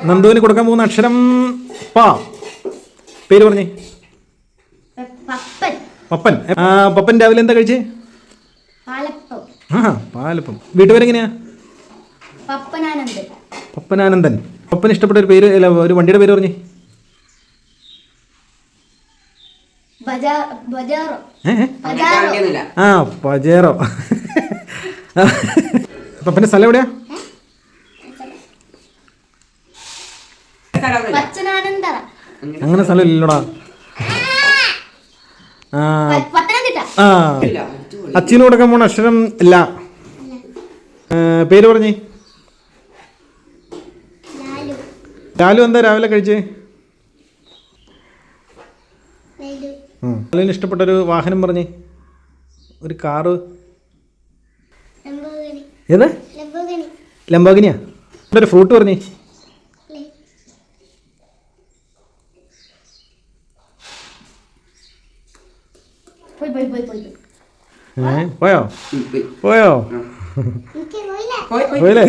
നന്ദുവിന് കൊടുക്കാൻ പോകുന്ന അക്ഷരം പ. പേര് പറഞ്ഞേ. പപ്പൻ. പപ്പൻ രാവിലെ എന്താ കഴിച്ചേ? പാലപ്പം. വീട്ടുപേരെങ്ങനെയാ? പപ്പനാനന്ദൻ. പപ്പന് ഇഷ്ടപ്പെട്ട ഒരു പേര്, അല്ല ഒരു വണ്ടിയുടെ പേര് പറഞ്ഞേ. പജേറോ. പപ്പന്റെ സ്ഥലം എവിടെയാ? അങ്ങനെ സ്ഥലം ഇല്ലടാ. അച്ഛന് കൊടുക്കാൻ പോണ അക്ഷരം ഇല്ല. പേര് പറഞ്ഞേ. ലാലു എന്താ രാവിലെ കഴിച്ചേ? ലാലുവിന് ഇഷ്ടപ്പെട്ടൊരു വാഹനം പറഞ്ഞേ. ഒരു കാറ്. ഏതാ? ലംബോഗിനിയാ. ഒരു ഫ്രൂട്ട് പറഞ്ഞേ. പോയോ? പോയില്ലേ?